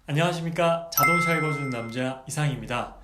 안녕하십니까. 자동차 읽어주는 남자 이상입니다.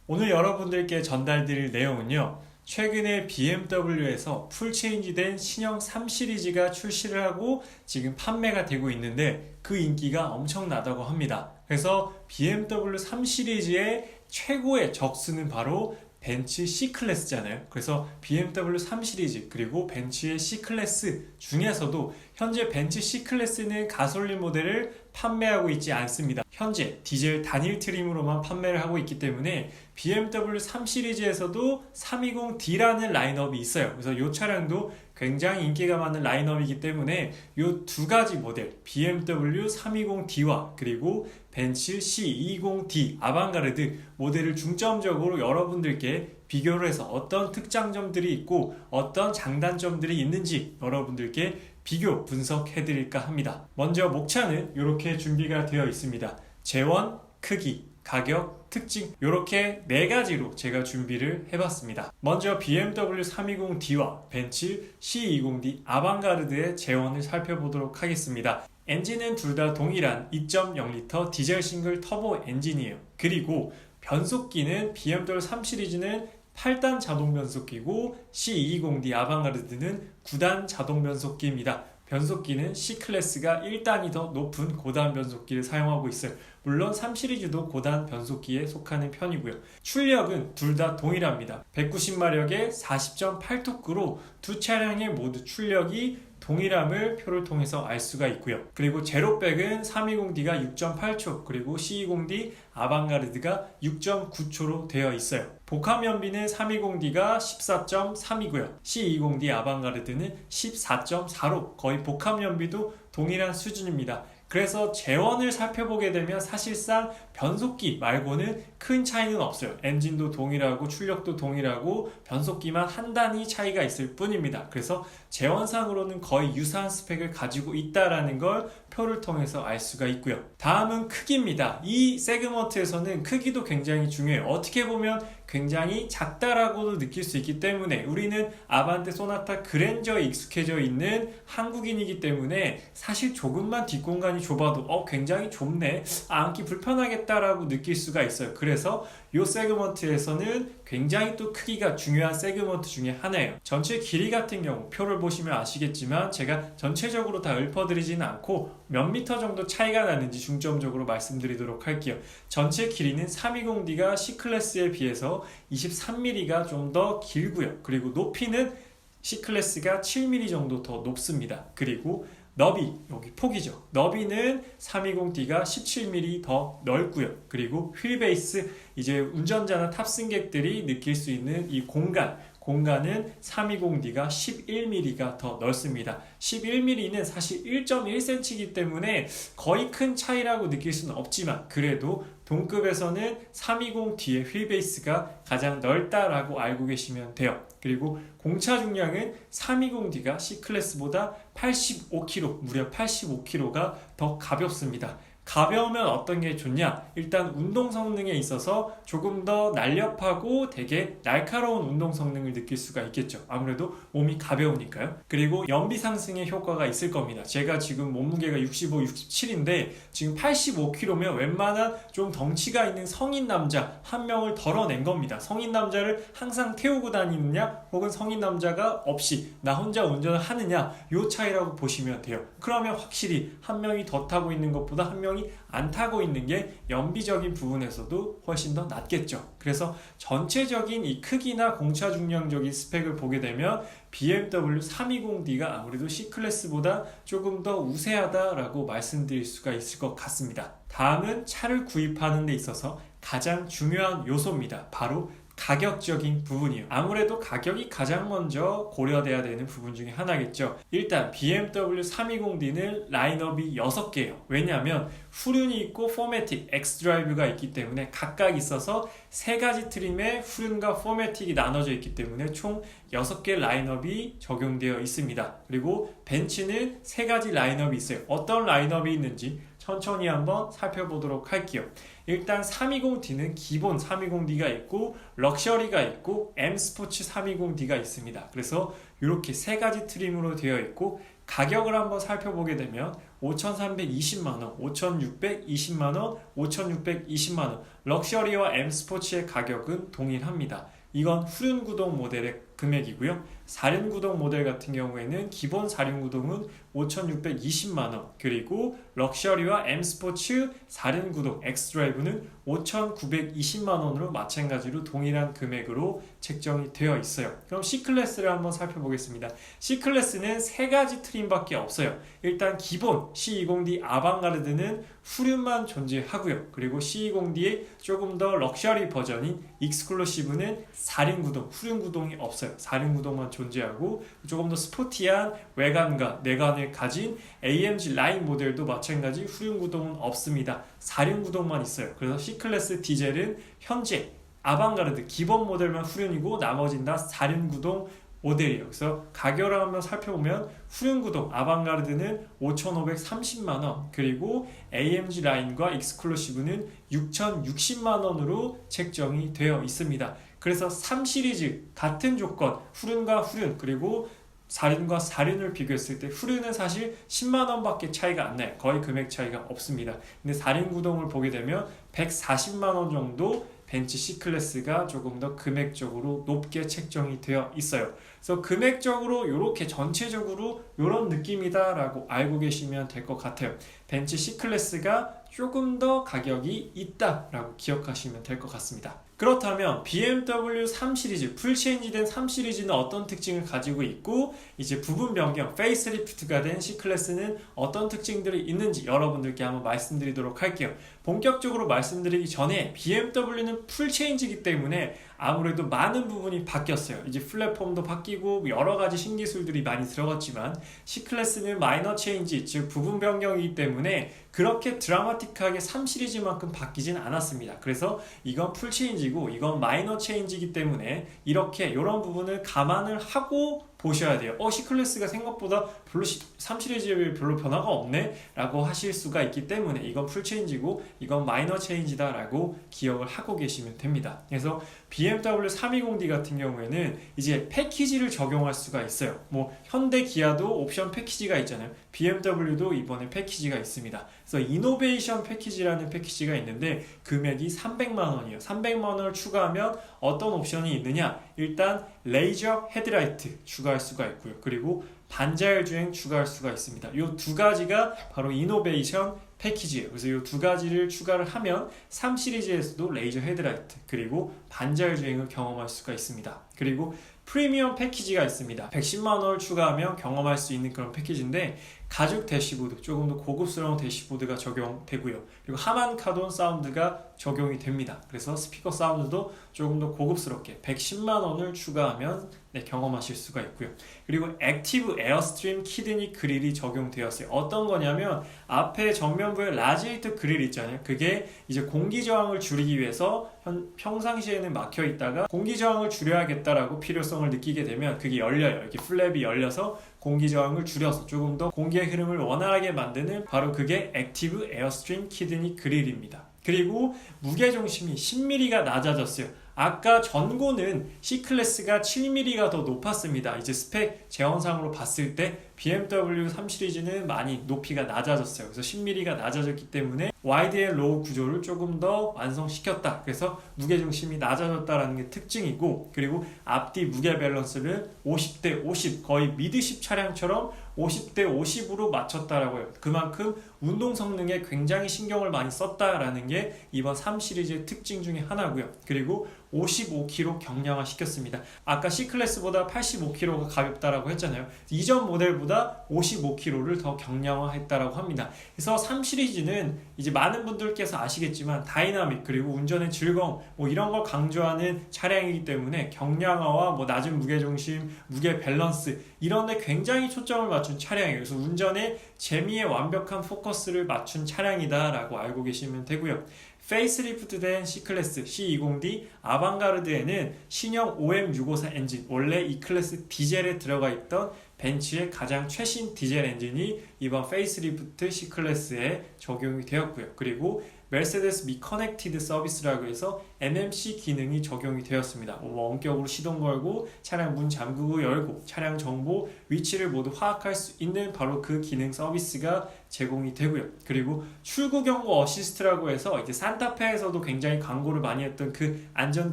오늘 여러분들께 전달드릴 내용은요, 최근에 BMW에서 풀체인지된 신형 3 시리즈가 출시를 하고 지금 판매가 되고 있는데 그 인기가 엄청나다고 합니다. 그래서 BMW 3 시리즈의 최고의 적수는 바로 벤츠 C클래스잖아요. 그래서 BMW 3 시리즈 그리고 벤츠의 C클래스 중에서도 현재 벤츠 C클래스는 가솔린 모델을 판매하고 있지 않습니다. 현재 디젤 단일 트림으로만 판매를 하고 있기 때문에 BMW 3 시리즈에서도 320D라는 라인업이 있어요. 그래서 이 차량도 굉장히 인기가 많은 라인업이기 때문에 이 두 가지 모델 BMW 320D와 그리고 벤츠 C20D 아방가르드 모델을 중점적으로 여러분들께 비교를 해서 어떤 특장점들이 있고 어떤 장단점들이 있는지 여러분들께 비교 분석해 드릴까 합니다. 먼저 목차는 이렇게 준비가 되어 있습니다. 재원, 크기, 가격, 특징 이렇게 네 가지로 제가 준비를 해봤습니다. 먼저 BMW 320D와 벤츠 C20D 아방가르드의 재원을 살펴보도록 하겠습니다. 엔진은 둘 다 동일한 2.0L 디젤 싱글 터보 엔진이에요. 그리고 변속기는 BMW 3 시리즈는 8단 자동 변속기고 C20D 아방가르드는 9단 자동 변속기입니다. 변속기는 C클래스가 1단이 더 높은 고단 변속기를 사용하고 있어요. 물론 3 시리즈도 고단 변속기에 속하는 편이고요. 출력은 둘 다 동일합니다. 190마력의 40.8토크로 두 차량의 모두 출력이 동일함을 표를 통해서 알 수가 있고요. 그리고 제로백은 320D가 6.8초 그리고 C20D 아방가르드가 6.9초로 되어 있어요. 복합연비는 320D가 14.3이고요. C20D 아방가르드는 14.4로 거의 복합연비도 동일한 수준입니다. 그래서 재원을 살펴보게 되면 사실상 변속기 말고는 큰 차이는 없어요. 엔진도 동일하고 출력도 동일하고 변속기만 한 단위 차이가 있을 뿐입니다. 그래서 재원상으로는 거의 유사한 스펙을 가지고 있다는 걸 표를 통해서 알 수가 있고요. 다음은 크기입니다. 이 세그먼트에서는 크기도 굉장히 중요해요. 어떻게 보면 굉장히 작다라고도 느낄 수 있기 때문에 우리는 아반떼, 소나타, 그랜저에 익숙해져 있는 한국인이기 때문에 사실 조금만 뒷공간이 좁아도 굉장히 좁네, 앉기 불편하겠다라고 느낄 수가 있어요. 그래서 이 세그먼트에서는 굉장히 또 크기가 중요한 세그먼트 중에 하나예요. 전체 길이 같은 경우 표를 보시면 아시겠지만 제가 전체적으로 다 읊어드리지는 않고 몇 미터 정도 차이가 나는지 중점적으로 말씀드리도록 할게요. 전체 길이는 320D가 C클래스에 비해서 23mm가 좀 더 길고요. 그리고 높이는 C클래스가 7mm 정도 더 높습니다. 그리고 너비, 여기 폭이죠. 너비는 320D가 17mm 더 넓고요. 그리고 휠베이스, 이제 운전자나 탑승객들이 느낄 수 있는 이 공간은 320D가 11mm가 더 넓습니다. 11mm는 사실 1.1cm이기 때문에 거의 큰 차이라고 느낄 수는 없지만 그래도 동급에서는 320D의 휠베이스가 가장 넓다라고 알고 계시면 돼요. 그리고 공차 중량은 320D가 C클래스보다 85kg, 무려 85kg가 더 가볍습니다. 가벼우면 어떤 게 좋냐? 일단 운동 성능에 있어서 조금 더 날렵하고 되게 날카로운 운동 성능을 느낄 수가 있겠죠. 아무래도 몸이 가벼우니까요. 그리고 연비 상승의 효과가 있을 겁니다. 제가 지금 몸무게가 65, 67인데 지금 85kg면 웬만한 좀 덩치가 있는 성인 남자 한 명을 덜어낸 겁니다. 성인 남자를 항상 태우고 다니느냐 혹은 성인 남자가 없이 나 혼자 운전을 하느냐, 요 차이라고 보시면 돼요. 그러면 확실히 한 명이 더 타고 있는 것보다 한 명이 안 타고 있는 게 연비적인 부분에서도 훨씬 더 낫겠죠. 그래서 전체적인 이 크기나 공차 중량적인 스펙을 보게 되면 BMW 320D가 아무래도 C클래스보다 조금 더 우세하다라고 말씀드릴 수가 있을 것 같습니다. 다음은 차를 구입하는 데 있어서 가장 중요한 요소입니다. 바로 가격적인 부분이에요. 아무래도 가격이 가장 먼저 고려돼야 되는 부분 중에 하나겠죠. 일단 BMW 320D는 라인업이 6개예요. 왜냐하면 후륜이 있고 포매틱, 엑스드라이브가 있기 때문에 각각 있어서 3가지 트림의 후륜과 포매틱이 나눠져 있기 때문에 총 6개 라인업이 적용되어 있습니다. 그리고 벤츠는 3가지 라인업이 있어요. 어떤 라인업이 있는지 천천히 한번 살펴보도록 할게요. 일단 320D는 기본 320D가 있고 럭셔리가 있고 M 스포츠 320D가 있습니다. 그래서 이렇게 3가지 트림으로 되어 있고 가격을 한번 살펴보게 되면 5,320만원, 5,620만원, 5,620만원. 럭셔리와 M 스포츠의 가격은 동일합니다. 이건 후륜구동 모델의 금액이고요. 4륜구동 모델 같은 경우에는 기본 4륜구동은 5,620만원, 그리고 럭셔리와 M 스포츠 4륜구동 엑스드라이브는 5,920만원으로 마찬가지로 동일한 금액으로 책정이 되어 있어요. 그럼 C클래스를 한번 살펴보겠습니다. C클래스는 3가지 트림밖에 없어요. 일단 기본 C20D 아방가르드는 후륜만 존재하고요. 그리고 C20D의 조금 더 럭셔리 버전인 익스클루시브는 4륜구동, 후륜구동이 없어요. 4륜구동만 존재하고 조금 더 스포티한 외관과 내관을 가진 AMG 라인 모델도 마찬가지 후륜구동은 없습니다. 4륜구동만 있어요. 그래서 C클래스 디젤은 현재 아방가르드 기본 모델만 후륜이고 나머지는 다 4륜구동 모델이에요. 그래서 가격을 한번 살펴보면 후륜구동 아방가르드는 5,530만원, 그리고 AMG 라인과 익스클루시브는 6,060만원으로 책정이 되어 있습니다. 그래서 3시리즈 같은 조건 후륜과 후륜 그리고 4륜과 4륜을 비교했을 때 후륜은 사실 10만원밖에 차이가 안 나요. 거의 금액 차이가 없습니다. 근데 4륜 구동을 보게 되면 140만원 정도 벤츠 C클래스가 조금 더 금액적으로 높게 책정이 되어 있어요. 그래서 금액적으로 이렇게 전체적으로 이런 느낌이다 라고 알고 계시면 될 것 같아요. 벤츠 C클래스가 조금 더 가격이 있다 라고 기억하시면 될 것 같습니다. 그렇다면 BMW 3시리즈, 풀체인지된 3시리즈는 어떤 특징을 가지고 있고 이제 부분 변경, 페이스리프트가 된 C클래스는 어떤 특징들이 있는지 여러분들께 한번 말씀드리도록 할게요. 본격적으로 말씀드리기 전에 BMW는 풀체인지이기 때문에 아무래도 많은 부분이 바뀌었어요. 이제 플랫폼도 바뀌고 여러 가지 신기술들이 많이 들어갔지만 C클래스는 마이너 체인지, 즉 부분 변경이기 때문에 그렇게 드라마틱하게 3시리즈만큼 바뀌진 않았습니다. 그래서 이건 풀체인지고 이건 마이너 체인지이기 때문에 이렇게 이런 부분을 감안을 하고 보셔야 돼요. C클래스가 생각보다 별로 3시리즈에 별로 변화가 없네 라고 하실 수가 있기 때문에 이건 풀체인지고 이건 마이너 체인지다 라고 기억을 하고 계시면 됩니다. 그래서 BMW 320D 같은 경우에는 이제 패키지를 적용할 수가 있어요. 뭐 현대 기아도 옵션 패키지가 있잖아요. BMW도 이번에 패키지가 있습니다. 그래서 이노베이션 패키지라는 패키지가 있는데 금액이 300만원이에요. 300만원을 추가하면 어떤 옵션이 있느냐? 일단 레이저 헤드라이트 추가할 수가 있고요. 그리고 반자율 주행 추가할 수가 있습니다. 이 두 가지가 바로 이노베이션 패키지예요. 그래서 이 두 가지를 추가를 하면 3시리즈에서도 레이저 헤드라이트 그리고 반자율 주행을 경험할 수가 있습니다. 그리고 프리미엄 패키지가 있습니다. 110만원을 추가하면 경험할 수 있는 그런 패키지인데 가죽 대시보드, 조금 더 고급스러운 대시보드가 적용되고요. 그리고 하만 카돈 사운드가 적용이 됩니다. 그래서 스피커 사운드도 조금 더 고급스럽게 110만원을 추가하면 경험하실 수가 있고요. 그리고 액티브 에어스트림 키드니 그릴이 적용되었어요. 어떤 거냐면 앞에 전면부에 라지에이터 그릴 있잖아요. 그게 이제 공기 저항을 줄이기 위해서 평상시에는 막혀 있다가 공기 저항을 줄여야겠다라고 필요성을 느끼게 되면 그게 열려요. 이렇게 플랩이 열려서 공기 저항을 줄여서 조금 더 공기의 흐름을 원활하게 만드는 바로 그게 액티브 에어스트림 키드니 그릴입니다. 그리고 무게중심이 10mm가 낮아졌어요. 아까 전고는 C클래스가 7mm가 더 높았습니다. 이제 스펙 제형상으로 봤을 때 BMW 3시리즈는 많이 높이가 낮아졌어요. 그래서 10mm가 낮아졌기 때문에 와이드 앤 로우 구조를 조금 더 완성시켰다. 그래서 무게중심이 낮아졌다는 게 특징이고, 그리고 앞뒤 무게 밸런스를 50대 50, 거의 미드십 차량처럼 50대 50으로 맞췄다라고 해요. 그만큼 운동 성능에 굉장히 신경을 많이 썼다라는 게 이번 3시리즈의 특징 중에 하나고요. 그리고 55kg 경량화 시켰습니다. 아까 C클래스보다 85kg가 가볍다라고 했잖아요. 이전 모델보다 55kg를 더 경량화했다라고 합니다. 그래서 3시리즈는 이제 많은 분들께서 아시겠지만 다이나믹 그리고 운전의 즐거움 뭐 이런 걸 강조하는 차량이기 때문에 경량화와 뭐 낮은 무게중심, 무게 밸런스 이런 데 굉장히 초점을 맞춘 차량이에요. 그래서 운전의 재미에 완벽한 포커스를 맞춘 차량이다 라고 알고 계시면 되고요. 페이스리프트된 C클래스 C20D 아방가르드에는 신형 OM654 엔진, 원래 E클래스 디젤에 들어가 있던 벤츠의 가장 최신 디젤 엔진이 이번 페이스리프트 C클래스에 적용이 되었고요. 그리고 메르세데스 미 커넥티드 서비스라고 해서 MMC 기능이 적용이 되었습니다. 원격으로 시동 걸고 차량 문 잠그고 열고 차량 정보 위치를 모두 파악할 수 있는 바로 그 기능 서비스가 제공이 되고요. 그리고 출구 경고 어시스트라고 해서 이제 산타페에서도 굉장히 광고를 많이 했던 그 안전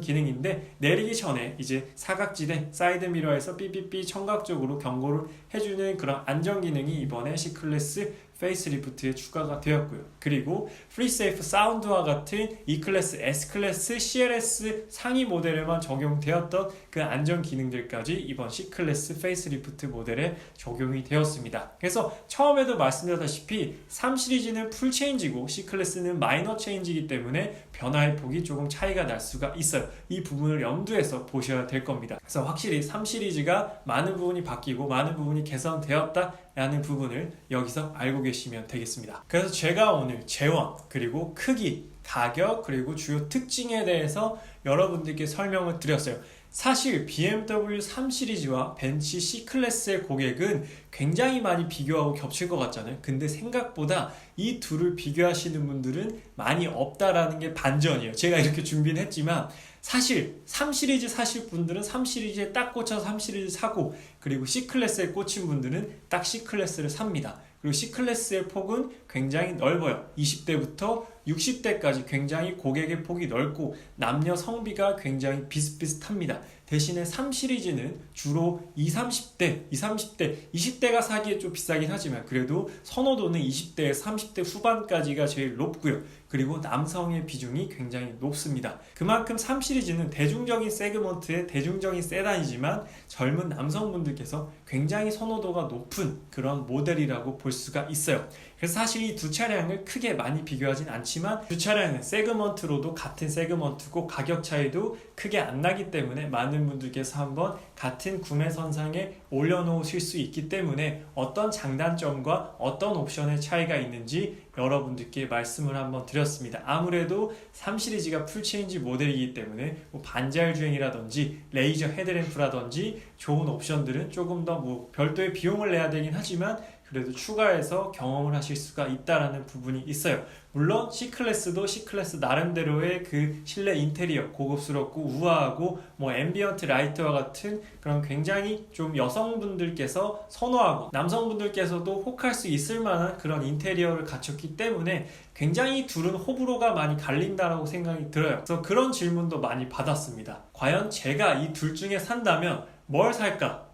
기능인데, 내리기 전에 이제 사각지대 사이드 미러에서 삐삐삐 청각적으로 경고를 해주는 그런 안전 기능이 이번에 C클래스 페이스리프트에 추가가 되었고요. 그리고 프리세이프 사운드와 같은 E클래스, S클래스, CLS 상위 모델에만 적용되었던 그 안전 기능들까지 이번 C클래스 페이스리프트 모델에 적용이 되었습니다. 그래서 처음에도 말씀드렸다시피 3 시리즈는 풀 체인지고 C클래스는 마이너 체인지이기 때문에 변화의 폭이 조금 차이가 날 수가 있어요. 이 부분을 염두에서 보셔야 될 겁니다. 그래서 확실히 3 시리즈가 많은 부분이 바뀌고 많은 부분이 개선되었다라는 부분을 여기서 알고 계시면 되겠습니다. 그래서 제가 오늘 재원, 그리고 크기, 가격, 그리고 주요 특징에 대해서 여러분들께 설명을 드렸어요. 사실 BMW 3 시리즈와 벤츠 C클래스의 고객은 굉장히 많이 비교하고 겹칠 것 같잖아요. 근데 생각보다 이 둘을 비교하시는 분들은 많이 없다라는 게 반전이에요. 제가 이렇게 준비는 했지만 사실 3 시리즈 사실 분들은 3 시리즈에 딱 꽂혀서 3 시리즈 사고, 그리고 C클래스에 꽂힌 분들은 딱 C클래스를 삽니다. 그리고 C클래스의 폭은 굉장히 넓어요. 20대부터 60대까지 굉장히 고객의 폭이 넓고 남녀 성비가 굉장히 비슷비슷합니다. 대신에 3 시리즈는 주로 20, 30대, 20대가 사기에 좀 비싸긴 하지만 그래도 선호도는 20대에서 30대 후반까지가 제일 높고요. 그리고 남성의 비중이 굉장히 높습니다. 그만큼 3 시리즈는 대중적인 세그먼트의 대중적인 세단이지만 젊은 남성분들께서 굉장히 선호도가 높은 그런 모델이라고 볼 수가 있어요. 그래서 사실 이 두 차량을 크게 많이 비교하진 않지만 두 차량은 세그먼트로도 같은 세그먼트고 가격 차이도 크게 안 나기 때문에 많은 분들께서 한번 같은 구매 선상에 올려놓으실 수 있기 때문에 어떤 장단점과 어떤 옵션의 차이가 있는지 여러분들께 말씀을 한번 드렸습니다. 아무래도 3 시리즈가 풀체인지 모델이기 때문에 반자율 주행이라든지 레이저 헤드램프라든지 좋은 옵션들은 조금 더 별도의 비용을 내야 되긴 하지만 그래도 추가해서 경험을 하실 수가 있다라는 부분이 있어요. 물론 C클래스도 C클래스 나름대로의 그 실내 인테리어 고급스럽고 우아하고 앰비언트 라이트와 같은 그런 굉장히 좀 여성분들께서 선호하고 남성분들께서도 혹할 수 있을 만한 그런 인테리어를 갖췄기 때문에 굉장히 둘은 호불호가 많이 갈린다라고 생각이 들어요. 그래서 그런 질문도 많이 받았습니다. 과연 제가 이 둘 중에 산다면 뭘 살까?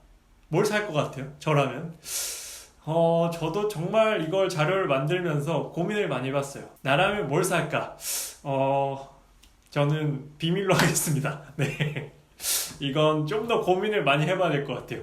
뭘 살 것 같아요? 저라면? 저도 정말 이걸 자료를 만들면서 고민을 많이 해봤어요. 나라면 뭘 살까? 저는 비밀로 하겠습니다. 네. 이건 좀 더 고민을 많이 해봐야 될 것 같아요.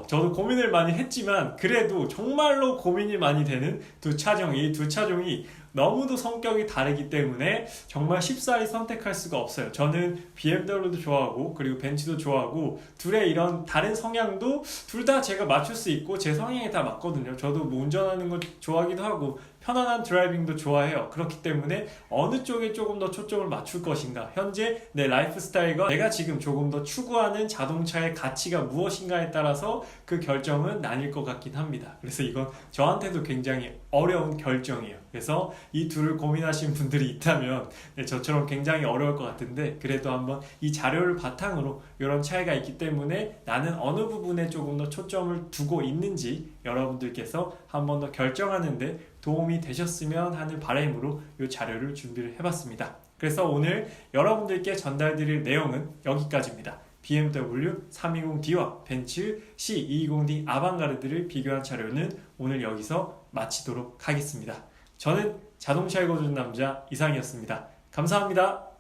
저도 고민을 많이 했지만 그래도 정말로 고민이 많이 되는 두 차종이 너무도 성격이 다르기 때문에 정말 쉽사리 선택할 수가 없어요. 저는 BMW도 좋아하고 그리고 벤츠도 좋아하고 둘의 이런 다른 성향도 둘 다 제가 맞출 수 있고 제 성향에 다 맞거든요. 저도 운전하는 거 좋아하기도 하고 편안한 드라이빙도 좋아해요. 그렇기 때문에 어느 쪽에 조금 더 초점을 맞출 것인가, 현재 내 라이프 스타일과 내가 지금 조금 더 추구하는 자동차의 가치가 무엇인가에 따라서 그 결정은 나뉠 것 같긴 합니다. 그래서 이건 저한테도 굉장히 어려운 결정이에요. 그래서 이 둘을 고민하신 분들이 있다면 저처럼 굉장히 어려울 것 같은데 그래도 한번 이 자료를 바탕으로 이런 차이가 있기 때문에 나는 어느 부분에 조금 더 초점을 두고 있는지 여러분들께서 한번 더 결정하는데 도움이 되셨으면 하는 바람으로 이 자료를 준비를 해봤습니다. 그래서 오늘 여러분들께 전달드릴 내용은 여기까지입니다. BMW 320D와 벤츠 C220D 아방가르드를 비교한 자료는 오늘 여기서 마치도록 하겠습니다. 저는 자동차 읽어주는 남자 이상이었습니다. 감사합니다.